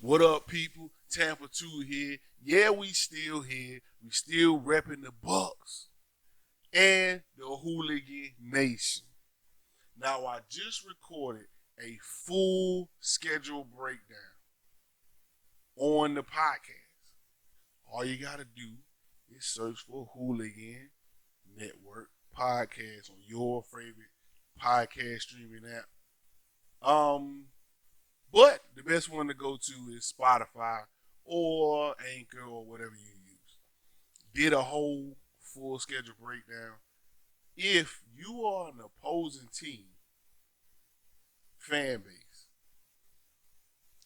What up, people? Tampa 2 here. Yeah, we still here. We still repping the Bucs and the Hooligan Nation. Now, I just recorded a full schedule breakdown on the podcast. All you got to do is search for Hooligan Network Podcast on your favorite podcast streaming app. But the best one to go to is Spotify or Anchor or whatever you use. Did a whole full schedule breakdown. If you are an opposing team fan base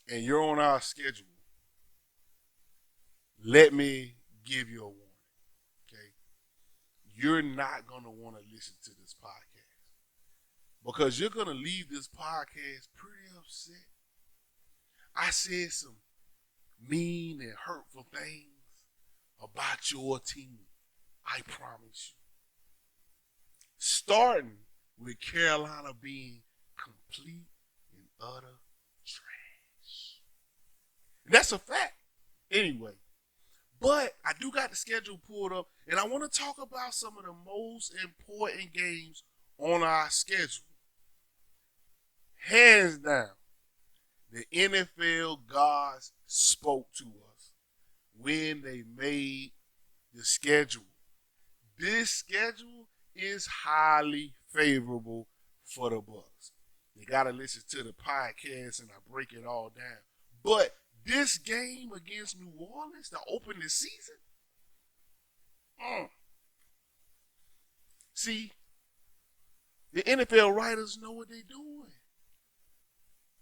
and you're on our schedule, let me give you a warning, okay? You're not going to want to listen to this podcast because you're going to leave this podcast pretty upset. I said some mean and hurtful things about your team. I promise you. Starting with Carolina being complete and utter trash. And that's a fact. Anyway. But I do got the schedule pulled up, and I want to talk about some of the most important games on our schedule. Hands down, the NFL gods spoke to us when they made the schedule. This schedule is highly favorable for the Bucs. You got to listen to the podcast and I break it all down. But this game against New Orleans to open the season, see, the NFL writers know what they're doing.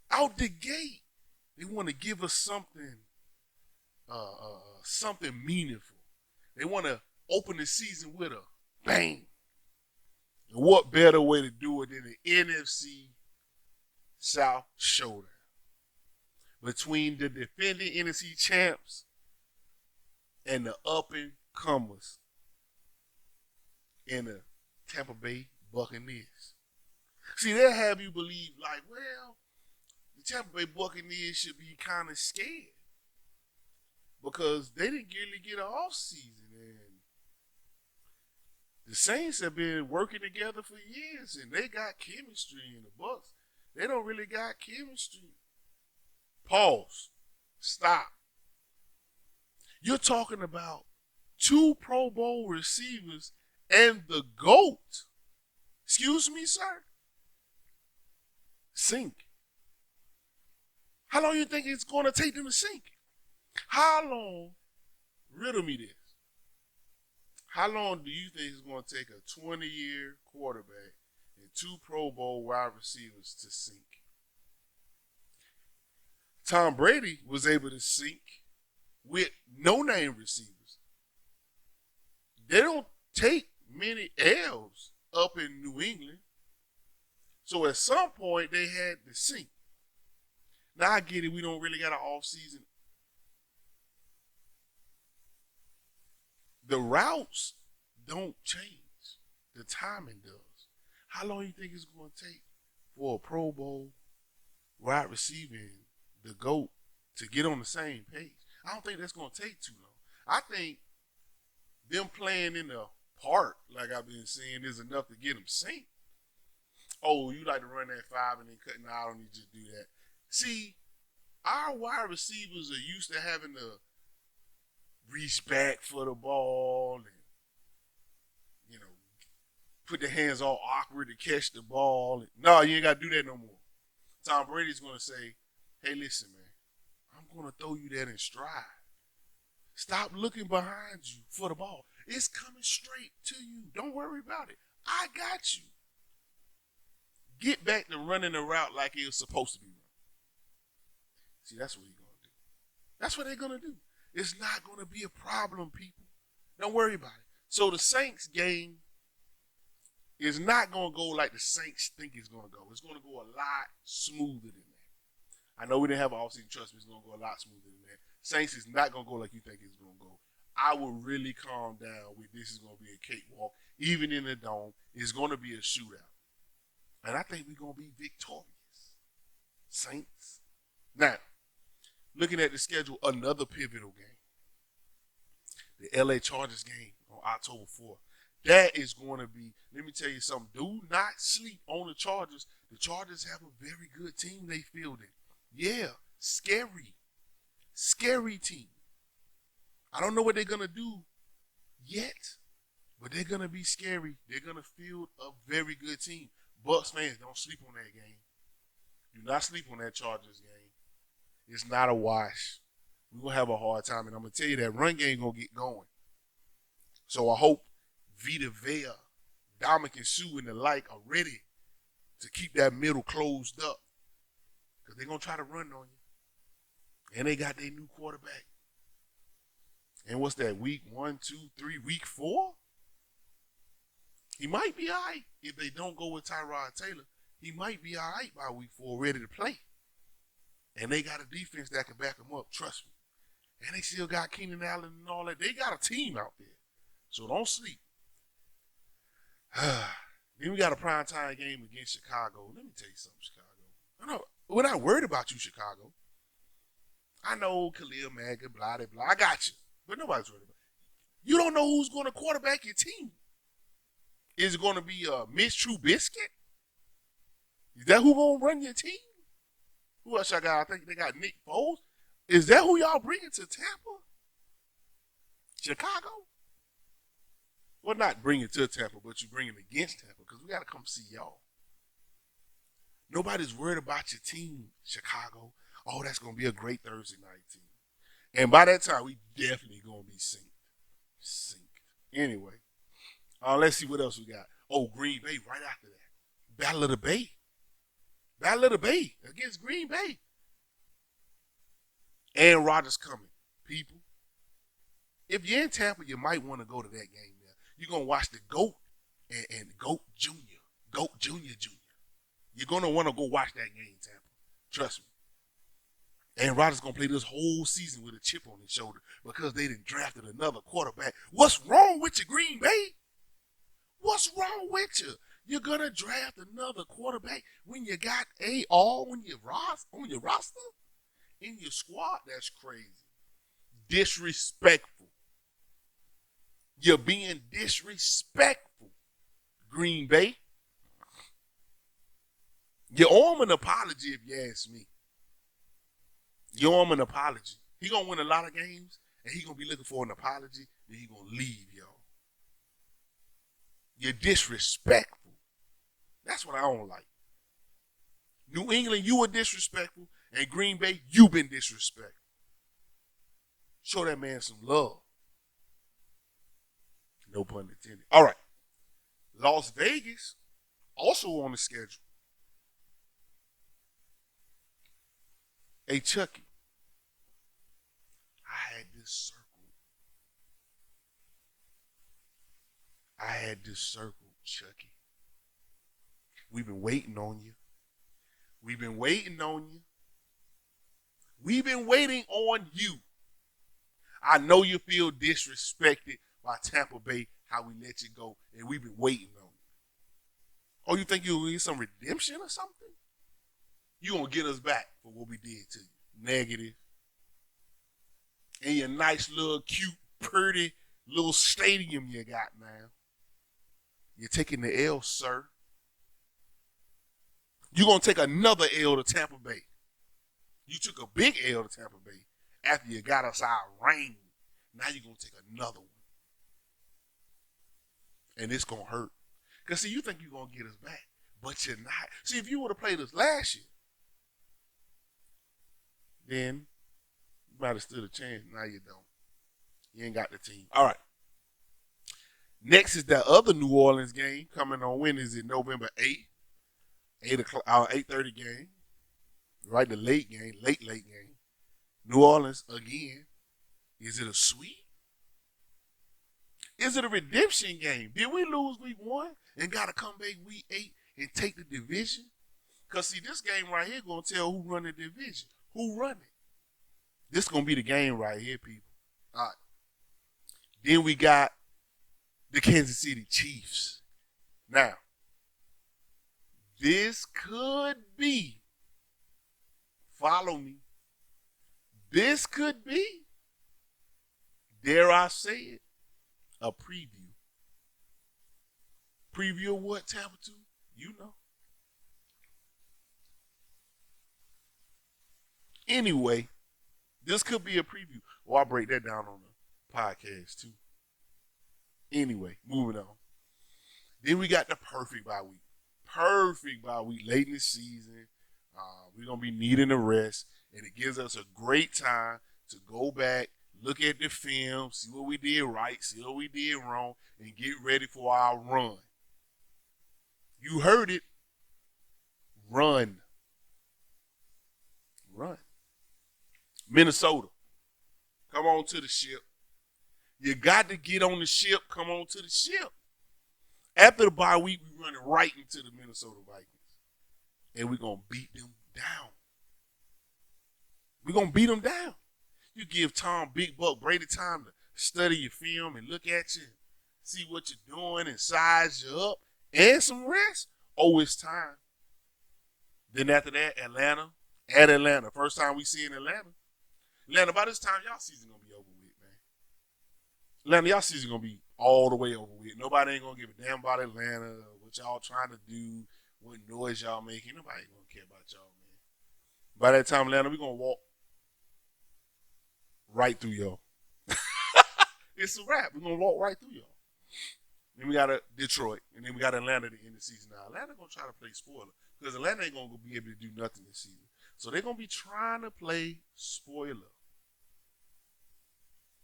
Out the gate, they want to give us something meaningful. They want to open the season with a bang. And what better way to do it than the NFC South Showdown between the defending NFC champs and the up-and-comers in the Tampa Bay Buccaneers. See, they'll have you believe like, well, the Tampa Bay Buccaneers should be kind of scared because they didn't really get an offseason, and the Saints have been working together for years, and they got chemistry. In the Bucs, they don't really got chemistry. Pause. Stop. You're talking about 2 Pro Bowl receivers and the GOAT. Excuse me, sir? Sink. How long do you think it's going to take them to sink? How long, riddle me this, how long do you think it's going to take a 20-year quarterback and 2 Pro Bowl wide receivers to sink? Tom Brady was able to sink with no-name receivers. They don't take many L's up in New England. So at some point, they had to sink. Now, I get it. We don't really got an off-season. The routes don't change. The timing does. How long do you think it's going to take for a Pro Bowl wide receiver and the GOAT to get on the same page? I don't think that's going to take too long. I think them playing in the park, like I've been saying, is enough to get them synced. Oh, you like to run that 5 and then cut? No, I don't need you to do that. See, our wide receivers are used to having to reach back for the ball and, put their hands all awkward to catch the ball. No, you ain't got to do that no more. Tom Brady's going to say, hey, listen, man, I'm going to throw you that in stride. Stop looking behind you for the ball. It's coming straight to you. Don't worry about it. I got you. Get back to running the route like it was supposed to be run. See, that's what he's going to do. That's what they're going to do. It's not going to be a problem, people. Don't worry about it. So the Saints game is not going to go like the Saints think it's going to go. It's going to go a lot smoother than that. I know we didn't have an offseason, trust me, it's going to go a lot smoother than that. Saints is not going to go like you think it's going to go. I would really calm down with this is going to be a cakewalk. Even in the dome, it's going to be a shootout. And I think we're going to be victorious. Saints. Now, looking at the schedule, another pivotal game. The LA Chargers game on October 4th. That is going to be, let me tell you something. Do not sleep on the Chargers. The Chargers have a very good team they fielded. Yeah, scary. Scary team. I don't know what they're going to do yet, but they're going to be scary. They're going to field a very good team. Bucs fans, don't sleep on that game. Do not sleep on that Chargers game. It's not a wash. We're going to have a hard time, and I'm going to tell you that run game going to get going. So I hope Vita Vea, Dominic and Sue and the like are ready to keep that middle closed up because they're going to try to run on you. And they got their new quarterback. And what's that, week 1, 2, 3, week 4? He might be all right if they don't go with Tyrod Taylor. He might be all right by week 4, ready to play. And they got a defense that can back them up, trust me. And they still got Keenan Allen and all that. They got a team out there. So don't sleep. Then we got a primetime game against Chicago. Let me tell you something, Chicago. We're not worried about you, Chicago. I know Khalil Mack, blah, blah, blah. I got you. But nobody's worried about you. You don't know who's going to quarterback your team. Is it going to be Mitch Trubisky? Is that who going to run your team? Who else I got? I think they got Nick Foles. Is that who y'all bringing to Tampa? Chicago? Well, not bring it to Tampa, but you bring it against Tampa because we got to come see y'all. Nobody's worried about your team, Chicago. Oh, that's going to be a great Thursday night team. And by that time, we definitely going to be synced. Anyway, let's see what else we got. Oh, Green Bay right after that. Battle of the Bay. Battle of the Bay against Green Bay. Aaron Rodgers coming. People, if you're in Tampa, you might want to go to that game now. You're going to watch the GOAT and GOAT Jr. GOAT Jr. Jr. You're going to want to go watch that game, Tampa. Trust me. Aaron Rodgers going to play this whole season with a chip on his shoulder because they done drafted another quarterback. What's wrong with you, Green Bay? What's wrong with you? You're going to draft another quarterback when you got all on your roster? In your squad? That's crazy. Disrespectful. You're being disrespectful, Green Bay. You owe him an apology if you ask me. You owe him an apology. He going to win a lot of games, and he going to be looking for an apology, then he going to leave, y'all. You're disrespectful. That's what I don't like. New England, you were disrespectful, and Green Bay, you been disrespectful. Show that man some love. No pun intended. All right. Las Vegas, also on the schedule. Hey, Chucky, I had this circle, Chucky. We've been waiting on you. We've been waiting on you. We've been waiting on you. I know you feel disrespected by Tampa Bay, how we let you go, and we've been waiting on you. Oh, you think you'll get some redemption or something? You gonna get us back for what we did to you. Negative. And your nice little cute, pretty little stadium you got now. You're taking the L, sir. You're gonna take another L to Tampa Bay. You took a big L to Tampa Bay after you got us our ring. Now you're gonna take another one. And it's gonna hurt. Because see, you think you're gonna get us back, but you're not. See, if you would have played us last year, then you might have stood a chance. Now you don't. You ain't got the team. All right. Next is that other New Orleans game coming on. When is it? November 8th. 8:30 game. Right, the late game. Late game. New Orleans again. Is it a sweep? Is it a redemption game? Did we lose week 1 and got to come back week 8 and take the division? Because, see, this game right here going to tell who run the division. Who run it? This going to be the game right here, people. All right. Then we got the Kansas City Chiefs. Now, this could be, follow me, This could be, dare I say it, a preview. Preview of what, Tampa 2? You know. Anyway, this could be a preview. Well, I'll break that down on the podcast too. Anyway, moving on. Then we got the perfect bye week. Perfect bye week late in the season. We're going to be needing a rest, and it gives us a great time to go back, look at the film, see what we did right, see what we did wrong, and get ready for our run. You heard it. Run. Run. Minnesota. Come on to the ship. You got to get on the ship. Come on to the ship. After the bye week, we're running right into the Minnesota Vikings. And we're going to beat them down. We're going to beat them down. You give Tom Big Buck Brady time to study your film and look at you, see what you're doing and size you up and some rest. Oh, it's time. Then after that, Atlanta. At Atlanta. First time we see in Atlanta. Atlanta, by this time, y'all season going to be over with, man. Atlanta, y'all season going to be all the way over with. Nobody ain't going to give a damn about Atlanta, what y'all trying to do, what noise y'all making. Nobody ain't going to care about y'all, man. By that time, Atlanta, we're going to walk right through y'all. It's a wrap. We're going to walk right through y'all. Then we got Detroit, and then we got Atlanta to end the season. Now, Atlanta going to try to play spoiler because Atlanta ain't going to be able to do nothing this season. So they're going to be trying to play spoiler.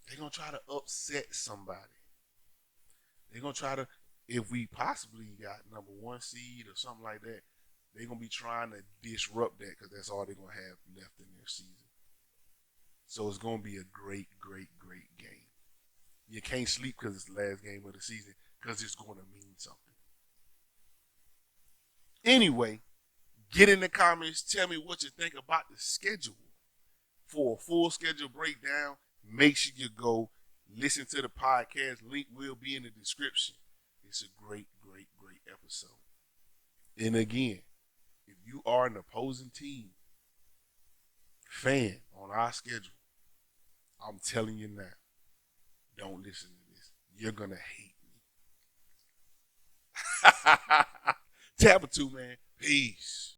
They're going to try to upset somebody. They're going to try to, if we possibly got number 1 seed or something like that, they're going to be trying to disrupt that because that's all they're going to have left in their season. So it's going to be a great, great, great game. You can't sleep because it's the last game of the season because it's going to mean something. Anyway, get in the comments. Tell me what you think about the schedule. For a full schedule breakdown, make sure you go listen to the podcast. Link will be in the description. It's a great, great, great episode. And again, if you are an opposing team fan on our schedule, I'm telling you now, don't listen to this. You're going to hate me. Tampa 2, man. Peace.